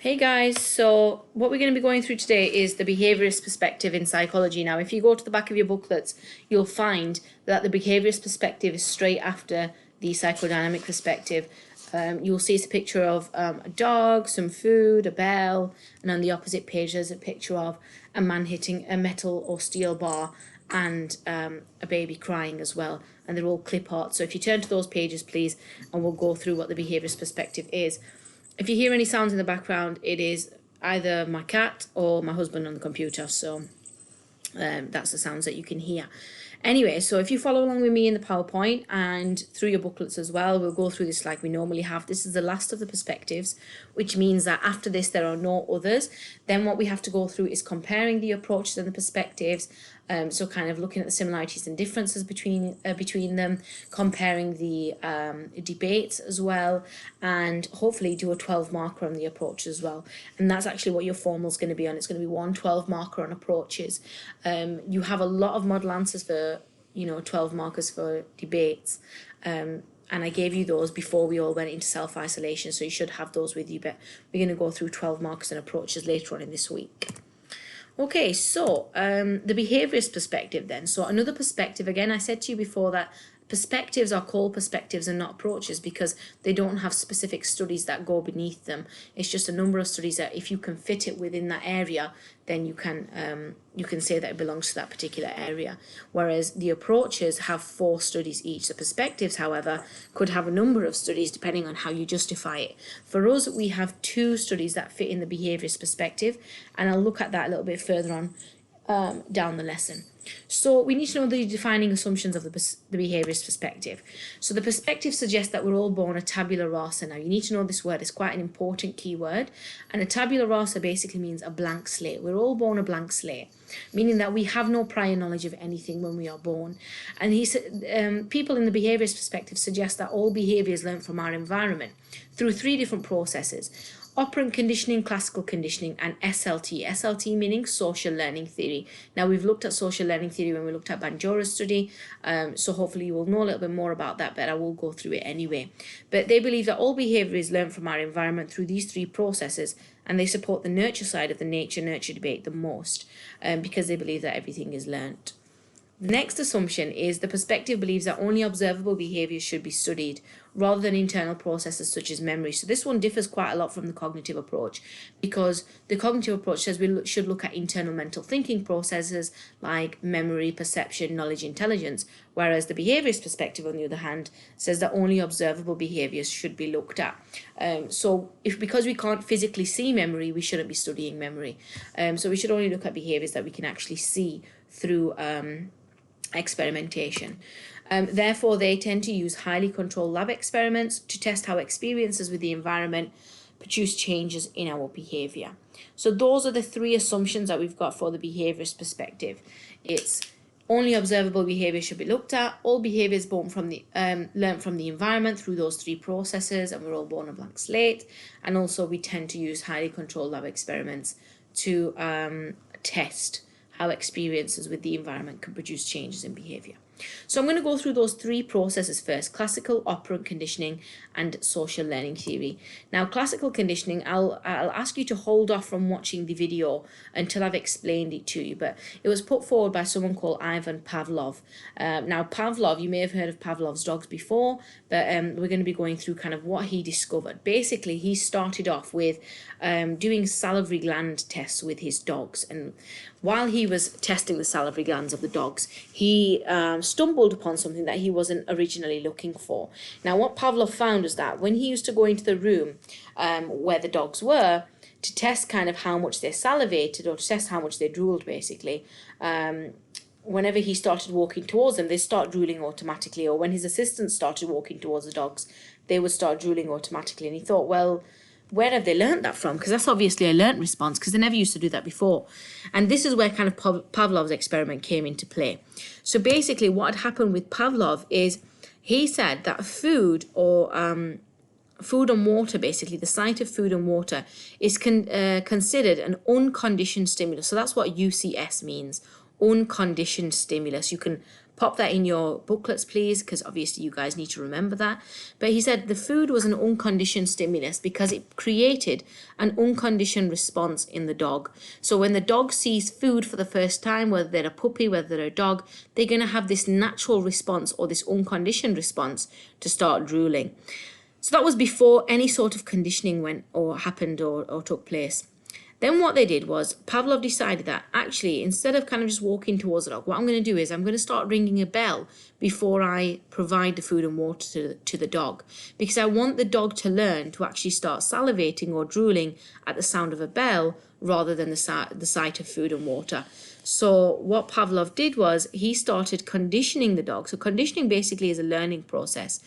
Hey guys, so what we're going to be going through today is the behaviourist perspective in psychology. Now, if you go to the back of your booklets, you'll find that the behaviourist perspective is straight after the psychodynamic perspective. You'll see it's a picture of a dog, some food, a bell, and on the opposite page there's a picture of a man hitting a metal or steel bar and a baby crying as well, and they're all clip art. So if you turn to those pages, please, and we'll go through what the behaviourist perspective is. If you hear any sounds in the background, it is either my cat or my husband on the computer. So that's the sounds that you can hear. Anyway, so if you follow along with me in the PowerPoint and through your booklets as well, we'll go through this like we normally have. This is the last of the perspectives, which means that after this there are no others. Then what we have to go through is comparing the approaches and the perspectives. So kind of looking at the similarities and differences between them, comparing the debates as well, and hopefully do a 12 marker on the approach as well. And that's actually what your formal is going to be on. It's going to be 1 12 marker on approaches. You have a lot of model answers for 12 markers for debates. And I gave you those before we all went into self-isolation, so you should have those with you, but we're going to go through 12 markers and approaches later on in this week. Okay, so the behaviourist perspective then. So another perspective, again, I said to you before that perspectives are called perspectives and not approaches because they don't have specific studies that go beneath them. It's just a number of studies that if you can fit it within that area, then you can say that it belongs to that particular area. Whereas the approaches have 4 studies each. The perspectives, however, could have a number of studies depending on how you justify it. For us, we have 2 studies that fit in the behaviourist perspective, and I'll look at that a little bit further on down the lesson. So we need to know the defining assumptions of the behaviourist perspective. So the perspective suggests that we're all born a tabula rasa. Now you need to know this word. It's quite an important key word. And a tabula rasa basically means a blank slate. We're all born a blank slate, meaning that we have no prior knowledge of anything when we are born. And he said people in the behaviourist perspective suggest that all behaviour is learned from our environment through 3 different processes: operant conditioning, classical conditioning, and SLT. SLT meaning social learning theory. Now, we've looked at social learning theory when we looked at Bandura's study, so hopefully you will know a little bit more about that, but I will go through it anyway. But they believe that all behaviour is learned from our environment through these 3 processes, and they support the nurture side of the nature-nurture debate the most, because they believe that everything is learnt. The next assumption is the perspective believes that only observable behaviours should be studied rather than internal processes such as memory. So this one differs quite a lot from the cognitive approach, because the cognitive approach says we should look at internal mental thinking processes like memory, perception, knowledge, intelligence, whereas the behaviourist perspective, on the other hand, says that only observable behaviours should be looked at. So because we can't physically see memory, we shouldn't be studying memory. So we should only look at behaviours that we can actually see through experimentation. Therefore, they tend to use highly controlled lab experiments to test how experiences with the environment produce changes in our behaviour. So those are the 3 assumptions that we've got for the behaviourist perspective. It's only observable behaviour should be looked at. All behaviour is born from the learned from the environment through those 3 processes, and we're all born a blank slate. And also, we tend to use highly controlled lab experiments to test how experiences with the environment can produce changes in behaviour. So I'm going to go through those 3 processes first: classical, operant conditioning, and social learning theory. Now, classical conditioning, I'll ask you to hold off from watching the video until I've explained it to you, but it was put forward by someone called Ivan Pavlov. Now, Pavlov, you may have heard of Pavlov's dogs before, but we're going to be going through kind of what he discovered. Basically, he started off with doing salivary gland tests with his dogs, and while he was testing the salivary glands of the dogs, he stumbled upon something that he wasn't originally looking for. Now, what Pavlov found was that when he used to go into the room where the dogs were to test kind of how much they salivated, or to test how much they drooled, basically, whenever he started walking towards them, they'd start drooling automatically, or when his assistants started walking towards the dogs, they would start drooling automatically. And he thought, well, where have they learnt that from? Because that's obviously a learnt response, because they never used to do that before. And this is where kind of Pavlov's experiment came into play. So basically what had happened with Pavlov is he said that food and water, basically the sight of food and water, is considered an unconditioned stimulus. So that's what UCS means, unconditioned stimulus. You can pop that in your booklets, please, because obviously you guys need to remember that. But he said the food was an unconditioned stimulus because it created an unconditioned response in the dog. So when the dog sees food for the first time, whether they're a puppy, whether they're a dog, they're going to have this natural response or this unconditioned response to start drooling. So that was before any sort of conditioning went or happened or took place. Then what they did was Pavlov decided that actually, instead of kind of just walking towards the dog, what I'm going to do is I'm going to start ringing a bell before I provide the food and water to the dog, because I want the dog to learn to actually start salivating or drooling at the sound of a bell rather than the sight of food and water. So what Pavlov did was he started conditioning the dog. So conditioning basically is a learning process.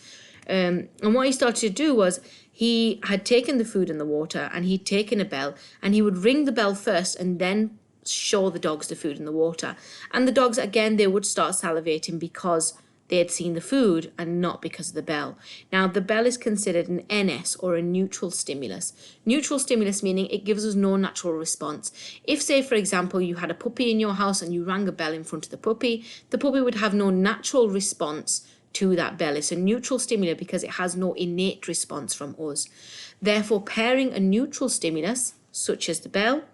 And what he started to do was he had taken the food and the water and he'd taken a bell and he would ring the bell first and then show the dogs the food and the water. And the dogs, again, they would start salivating because they had seen the food and not because of the bell. Now, the bell is considered an NS or a neutral stimulus. Neutral stimulus meaning it gives us no natural response. If, say, for example, you had a puppy in your house and you rang a bell in front of the puppy would have no natural response to that bell. It's a neutral stimulus because it has no innate response from us. Therefore, pairing a neutral stimulus, such as the bell,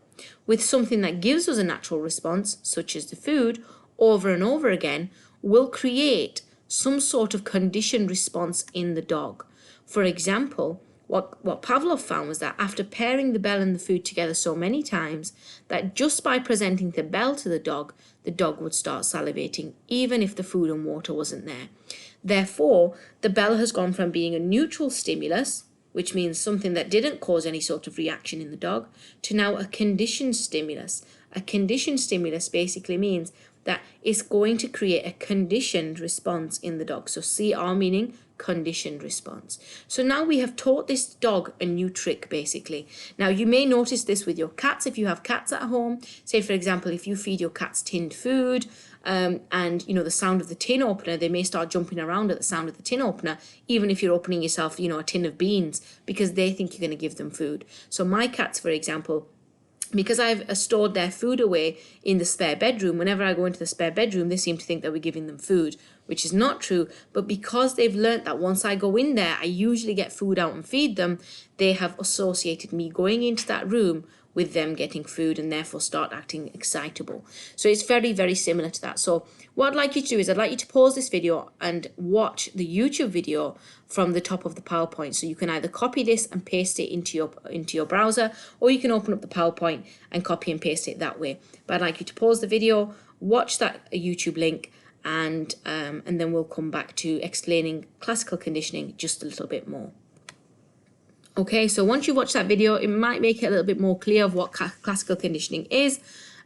with something that gives us a natural response, such as the food, over and over again, will create some sort of conditioned response in the dog. For example, what Pavlov found was that after pairing the bell and the food together so many times, that just by presenting the bell to the dog would start salivating, even if the food and water wasn't there. Therefore, the bell has gone from being a neutral stimulus, which means something that didn't cause any sort of reaction in the dog, to now a conditioned stimulus. A conditioned stimulus basically means that it's going to create a conditioned response in the dog. So CR meaning conditioned response. So now we have taught this dog a new trick, basically. Now, you may notice this with your cats if you have cats at home. Say, for example, if you feed your cats tinned food, and the sound of the tin opener, they may start jumping around at the sound of the tin opener, even if you're opening yourself, a tin of beans, because they think you're going to give them food. So my cats, for example, because I've stored their food away in the spare bedroom, whenever I go into the spare bedroom, they seem to think that we're giving them food, which is not true. But because they've learnt that once I go in there, I usually get food out and feed them, they have associated me going into that room with them getting food and therefore start acting excitable. So it's very, very similar to that. So what I'd like you to do is I'd like you to pause this video and watch the YouTube video from the top of the PowerPoint. So you can either copy this and paste it into your browser, or you can open up the PowerPoint and copy and paste it that way. But I'd like you to pause the video, watch that YouTube link, and then we'll come back to explaining classical conditioning just a little bit more. Okay, so once you watch that video, it might make it a little bit more clear of what classical conditioning is.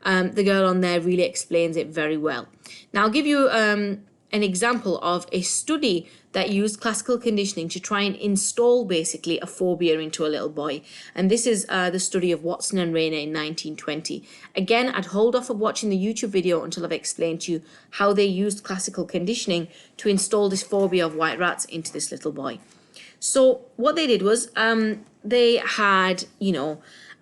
The girl on there really explains it very well. Now, I'll give you an example of a study that used classical conditioning to try and install basically a phobia into a little boy. And this is the study of Watson and Rayner in 1920. Again, I'd hold off of watching the YouTube video until I've explained to you how they used classical conditioning to install this phobia of white rats into this little boy. So what they did was they had,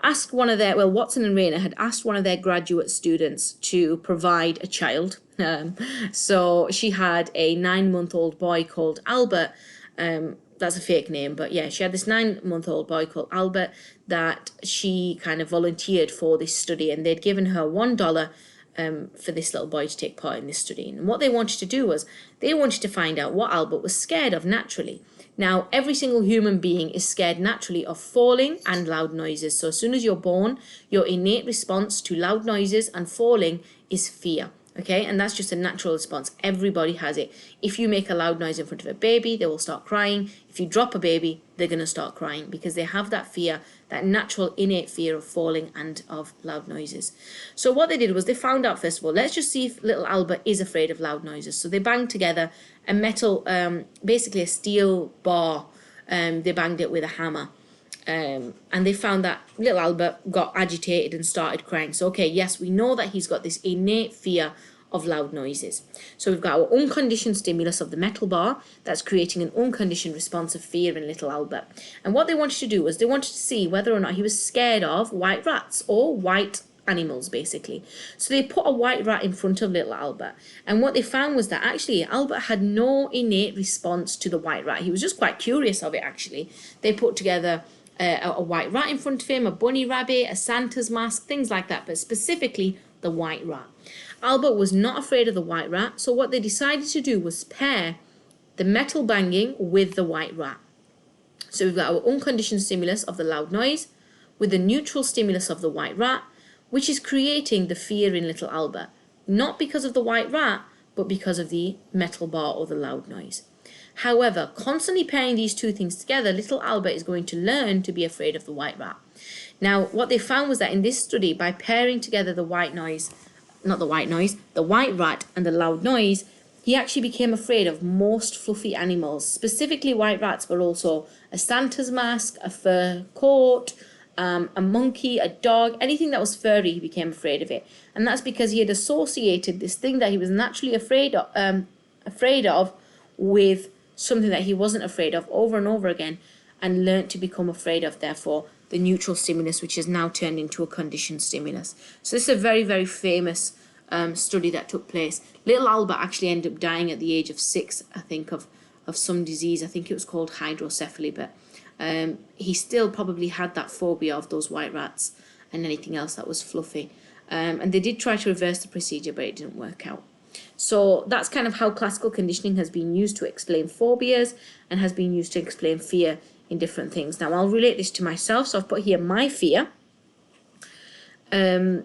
asked one of their, Watson and Rayner had asked one of their graduate students to provide a child. So she had a 9-month-old boy called Albert. That's a fake name, but yeah, she had this 9-month-old boy called Albert that she kind of volunteered for this study, and they'd given her $1 for this little boy to take part in this study. And what they wanted to do was they wanted to find out what Albert was scared of naturally. Now, every single human being is scared naturally of falling and loud noises. So as soon as you're born, your innate response to loud noises and falling is fear. Okay, and that's just a natural response. Everybody has it. If you make a loud noise in front of a baby, they will start crying. If you drop a baby, they're going to start crying because they have that fear, that natural innate fear of falling and of loud noises. So what they did was they found out, first of all, let's just see if little Albert is afraid of loud noises. So they banged together a metal, basically a steel bar. They banged it with a hammer. And they found that little Albert got agitated and started crying. So, okay, yes, we know that he's got this innate fear of loud noises. So we've got our unconditioned stimulus of the metal bar that's creating an unconditioned response of fear in little Albert. And what they wanted to do was they wanted to see whether or not he was scared of white rats or white animals, basically. So they put a white rat in front of little Albert, and what they found was that actually Albert had no innate response to the white rat. He was just quite curious of it, actually. They put together a white rat in front of him, a bunny rabbit, a Santa's mask, things like that, but specifically the white rat. Albert was not afraid of the white rat, so what they decided to do was pair the metal banging with the white rat. So we've got our unconditioned stimulus of the loud noise with the neutral stimulus of the white rat, which is creating the fear in little Albert, not because of the white rat, but because of the metal bar or the loud noise. However, constantly pairing these two things together, little Albert is going to learn to be afraid of the white rat. Now, what they found was that in this study, by pairing together the white rat and the loud noise, he actually became afraid of most fluffy animals, specifically white rats, but also a Santa's mask, a fur coat, a monkey, a dog, anything that was furry, he became afraid of it. And that's because he had associated this thing that he was naturally afraid of with something that he wasn't afraid of over and over again, and learnt to become afraid of, therefore, the neutral stimulus, which has now turned into a conditioned stimulus. So this is a very, very famous study that took place. Little Albert actually ended up dying at the age of 6, I think, of some disease. I think it was called hydrocephaly, but he still probably had that phobia of those white rats and anything else that was fluffy. And they did try to reverse the procedure, but it didn't work out. So that's kind of how classical conditioning has been used to explain phobias and has been used to explain fear in different things. Now, I'll relate this to myself. So I've put here my fear. And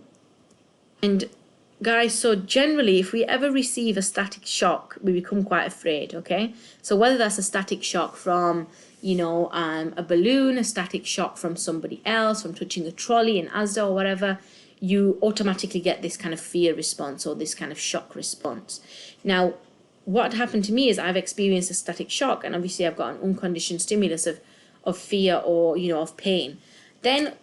guys, so generally, if we ever receive a static shock, we become quite afraid, okay? So whether that's a static shock from, a balloon, a static shock from somebody else, from touching a trolley in Asda or whatever, you automatically get this kind of fear response or this kind of shock response. Now, what happened to me is I've experienced a static shock, and obviously I've got an unconditioned stimulus of fear or, of pain. Then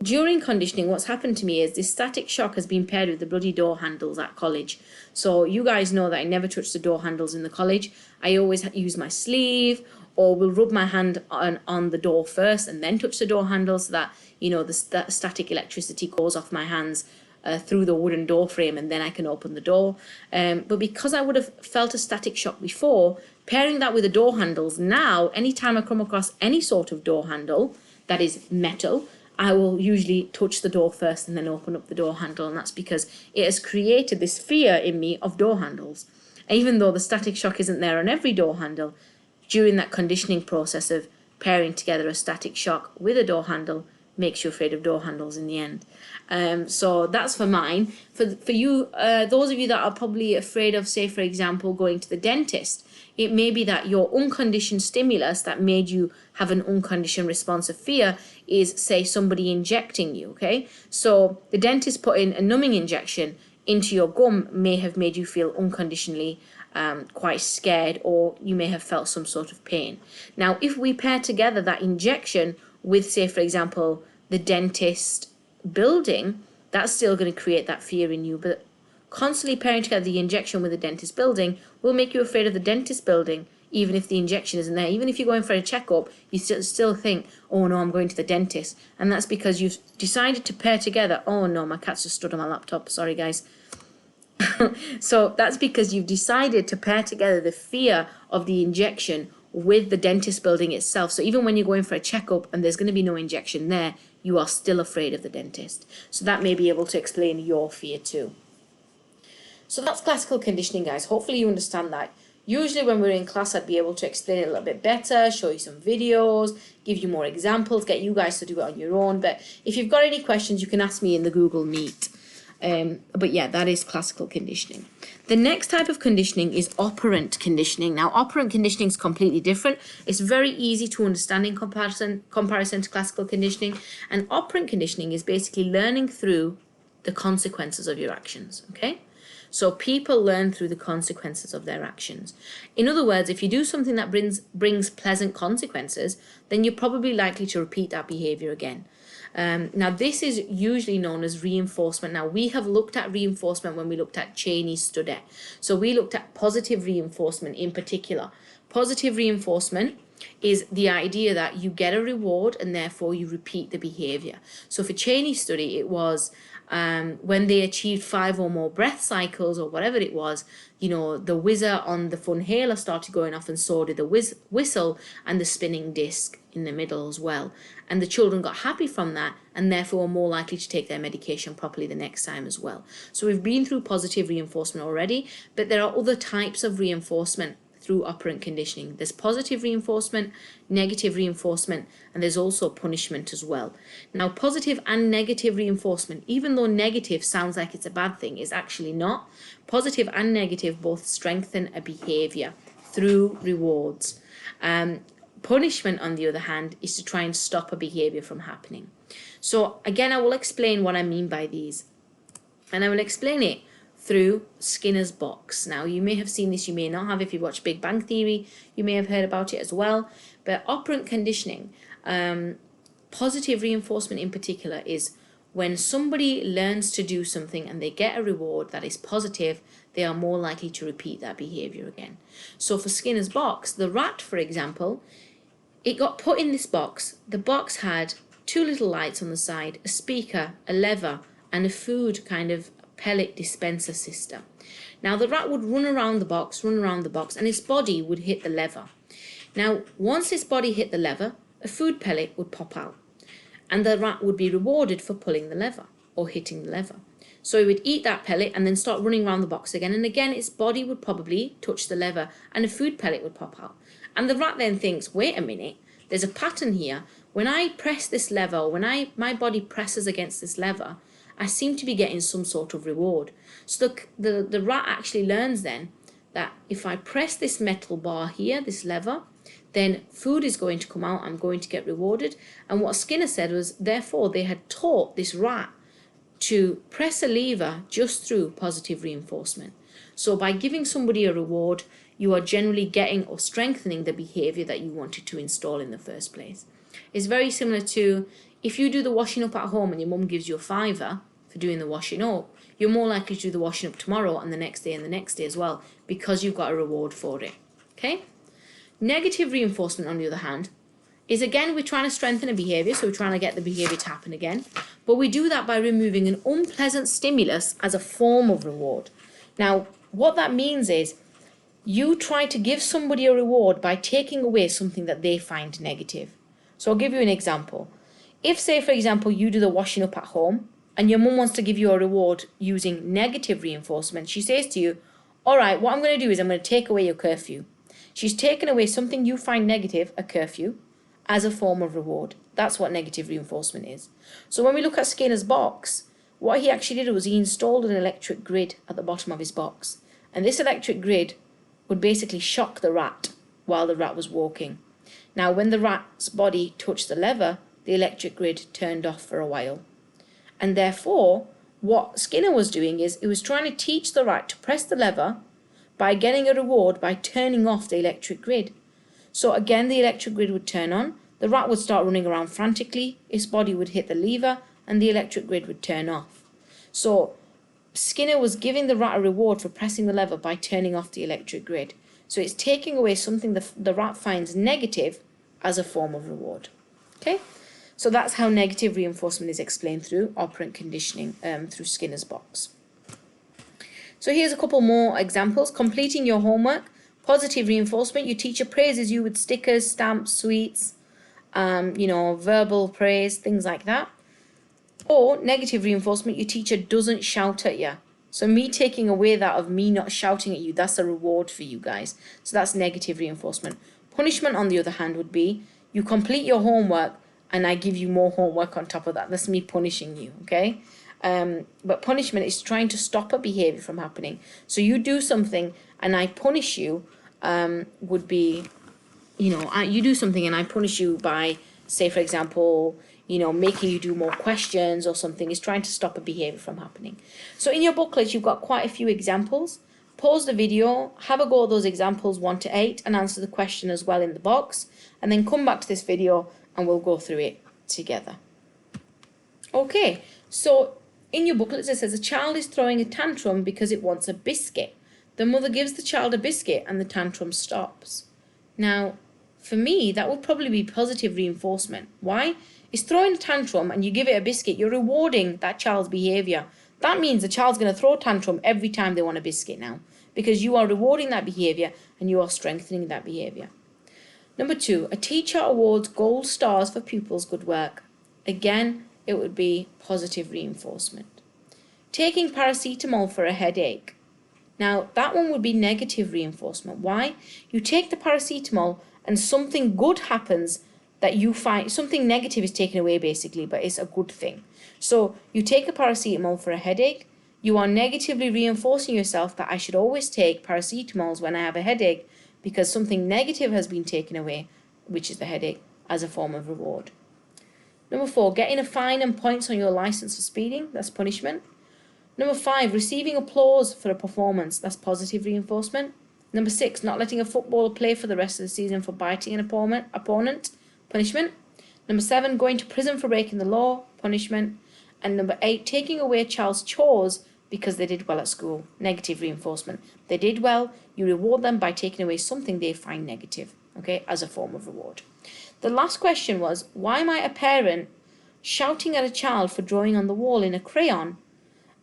during conditioning, what's happened to me is this static shock has been paired with the bloody door handles at college. So you guys know that I never touch the door handles in the college. I always use my sleeve, or will rub my hand on the door first and then touch the door handle, so that, the static electricity goes off my hands through the wooden door frame, and then I can open the door. But because I would have felt a static shock before, pairing that with the door handles, now anytime I come across any sort of door handle that is metal, I will usually touch the door first and then open up the door handle, and that's because it has created this fear in me of door handles. Even though the static shock isn't there on every door handle, during that conditioning process of pairing together a static shock with a door handle makes you afraid of door handles in the end. So that's for mine. For you, those of you that are probably afraid of, say, for example, going to the dentist, it may be that your unconditioned stimulus that made you have an unconditioned response of fear is, say, somebody injecting you, okay? So the dentist putting a numbing injection into your gum may have made you feel unconditionally quite scared, or you may have felt some sort of pain. Now, if we pair together that injection with, say, for example, the dentist building, that's still going to create that fear in you. But constantly pairing together the injection with the dentist building will make you afraid of the dentist building, even if the injection isn't there. Even if you're going for a checkup, you still think, oh no, I'm going to the dentist. And that's because you've decided to pair together. Oh no, my cat's just stood on my laptop. Sorry, guys. So that's because you've decided to pair together the fear of the injection with the dentist building itself. So even when you're going for a checkup and there's going to be no injection there, you are still afraid of the dentist. So that may be able to explain your fear too. So that's classical conditioning, guys. Hopefully you understand that. Usually when we're in class, I'd be able to explain it a little bit better, show you some videos, give you more examples, get you guys to do it on your own. But if you've got any questions, you can ask me in the Google Meet. But yeah, that is classical conditioning. The next type of conditioning is operant conditioning. Now, operant conditioning is completely different. It's very easy to understand in comparison to classical conditioning. And operant conditioning is basically learning through the consequences of your actions, okay? So people learn through the consequences of their actions. In other words, if you do something that brings pleasant consequences, then you're probably likely to repeat that behavior again. Now, this is usually known as reinforcement. Now, we have looked at reinforcement when we looked at Cheney's study. So we looked at positive reinforcement in particular. Positive reinforcement is the idea that you get a reward and therefore you repeat the behavior. So for Cheney's study, it was when they achieved 5 or more breath cycles or whatever it was, the whizzer on the funhaler started going off, and so did the whistle and the spinning disc in the middle as well. And the children got happy from that, and therefore were more likely to take their medication properly the next time as well. So we've been through positive reinforcement already, but there are other types of reinforcement through operant conditioning. There's positive reinforcement, negative reinforcement, and there's also punishment as well. Now, positive and negative reinforcement, even though negative sounds like it's a bad thing, is actually not. Positive and negative both strengthen a behavior through rewards. Punishment, on the other hand, is to try and stop a behavior from happening. So again, I will explain what I mean by these, and I will explain it through Skinner's box. Now, you may have seen this, you may not have. If you watch Big Bang Theory, you may have heard about it as well. But operant conditioning, positive reinforcement in particular, is when somebody learns to do something and they get a reward that is positive, they are more likely to repeat that behavior again. So for Skinner's box, the rat, for example, it got put in this box. The box had 2 little lights on the side, a speaker, a lever, and a food kind of pellet dispenser system. Now the rat would run around the box, and its body would hit the lever. Now, once its body hit the lever, a food pellet would pop out, and the rat would be rewarded for pulling the lever or hitting the lever. So it would eat that pellet and then start running around the box again, and again its body would probably touch the lever and a food pellet would pop out. And the rat then thinks, wait a minute, there's a pattern here. When I press this lever, when my body presses against this lever, I seem to be getting some sort of reward. So the rat actually learns then that if I press this metal bar here, this lever, then food is going to come out, I'm going to get rewarded. And what Skinner said was, therefore, they had taught this rat to press a lever just through positive reinforcement. So by giving somebody a reward, you are generally getting or strengthening the behavior that you wanted to install in the first place. It's very similar to if you do the washing up at home and your mum gives you a £5 for doing the washing up, you're more likely to do the washing up tomorrow and the next day and the next day as well, because you've got a reward for it. Okay? Negative reinforcement, on the other hand, is again, we're trying to strengthen a behavior, so we're trying to get the behavior to happen again, but we do that by removing an unpleasant stimulus as a form of reward. Now, what that means is you try to give somebody a reward by taking away something that they find negative. So I'll give you an example. If, say, for example, you do the washing up at home and your mum wants to give you a reward using negative reinforcement, she says to you, all right, what I'm going to do is I'm going to take away your curfew. She's taken away something you find negative, a curfew, as a form of reward. That's what negative reinforcement is. So when we look at Skinner's box, what he actually did was he installed an electric grid at the bottom of his box. And this electric grid would basically shock the rat while the rat was walking. Now, when the rat's body touched the lever, the electric grid turned off for a while. And therefore, what Skinner was doing is he was trying to teach the rat to press the lever by getting a reward by turning off the electric grid. So again, the electric grid would turn on, the rat would start running around frantically, its body would hit the lever, and the electric grid would turn off. So Skinner was giving the rat a reward for pressing the lever by turning off the electric grid. So it's taking away something the rat finds negative as a form of reward. Okay? So that's how negative reinforcement is explained through operant conditioning, through Skinner's box. So here's a couple more examples. Completing your homework. Positive reinforcement. Your teacher praises you with stickers, stamps, sweets, verbal praise, things like that. Or negative reinforcement. Your teacher doesn't shout at you. So me taking away that of me not shouting at you, that's a reward for you guys. So that's negative reinforcement. Punishment, on the other hand, would be you complete your homework and I give you more homework on top of that. That's me punishing you, okay? But punishment is trying to stop a behavior from happening. So you do something and I punish you, would be, you do something and I punish you by, say, for example, making you do more questions or something, is trying to stop a behavior from happening. So in your booklet, you've got quite a few examples. Pause the video, have a go at those examples 1 to 8 and answer the question as well in the box, and then come back to this video and we'll go through it together. Okay, so in your booklet it says a child is throwing a tantrum because it wants a biscuit. The mother gives the child a biscuit and the tantrum stops. Now, for me, that would probably be positive reinforcement. Why? It's throwing a tantrum and you give it a biscuit, you're rewarding that child's behaviour. That means the child's going to throw a tantrum every time they want a biscuit now, because you are rewarding that behaviour and you are strengthening that behaviour. Number 2, a teacher awards gold stars for pupils' good work. Again, it would be positive reinforcement. Taking paracetamol for a headache. Now, that one would be negative reinforcement. Why? You take the paracetamol and something good happens, that you find something negative is taken away basically, but it's a good thing. So you take a paracetamol for a headache, you are negatively reinforcing yourself that I should always take paracetamols when I have a headache, because something negative has been taken away, which is the headache, as a form of reward. Number 4, getting a fine and points on your license for speeding. That's punishment. Number 5, receiving applause for a performance. That's positive reinforcement. Number 6, not letting a footballer play for the rest of the season for biting an opponent. Punishment. Number 7, going to prison for breaking the law. Punishment. And number 8, taking away a child's chores because they did well at school. Negative reinforcement. They did well, you reward them by taking away something they find negative, okay, as a form of reward. The last question was, why might a parent shouting at a child for drawing on the wall in a crayon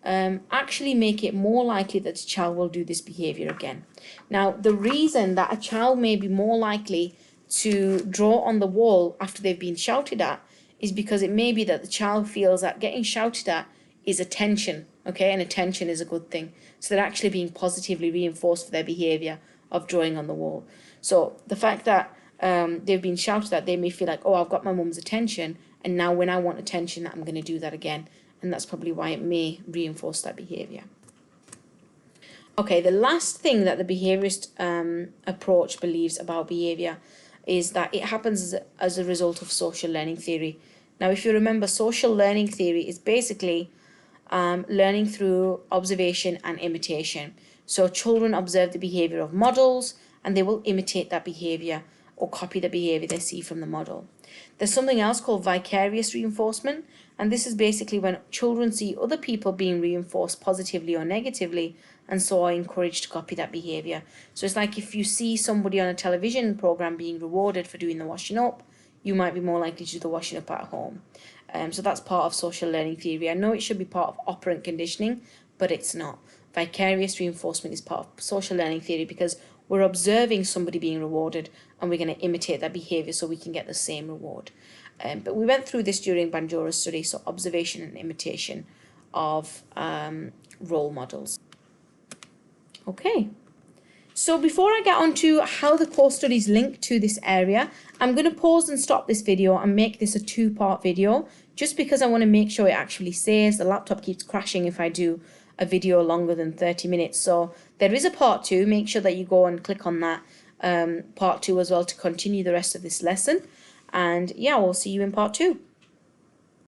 actually make it more likely that the child will do this behaviour again? Now, the reason that a child may be more likely to draw on the wall after they've been shouted at is because it may be that the child feels that getting shouted at is attention, okay, and attention is a good thing. So they're actually being positively reinforced for their behaviour of drawing on the wall. So the fact that they've been shouted at, they may feel like, oh, I've got my mum's attention, and now when I want attention, I'm going to do that again. And that's probably why it may reinforce that behaviour. Okay, the last thing that the behaviourist approach believes about behaviour is that it happens as a result of social learning theory. Now, if you remember, social learning theory is basically learning through observation and imitation. So children observe the behaviour of models and they will imitate that behaviour or copy the behaviour they see from the model. There's something else called vicarious reinforcement, and this is basically when children see other people being reinforced positively or negatively and so are encouraged to copy that behaviour. So it's like if you see somebody on a television programme being rewarded for doing the washing up, you might be more likely to do the washing up at home. So that's part of social learning theory. I know it should be part of operant conditioning, but it's not. Vicarious reinforcement is part of social learning theory because we're observing somebody being rewarded and we're going to imitate that behaviour so we can get the same reward. But we went through this during Banjora's study, so observation and imitation of role models. Okay. So before I get on to how the core studies link to this area, I'm going to pause and stop this video and make this a 2-part video, just because I want to make sure it actually saves. The laptop keeps crashing if I do a video longer than 30 minutes. So there is a part 2. Make sure that you go and click on that part 2 as well to continue the rest of this lesson. And yeah, we'll see you in part 2.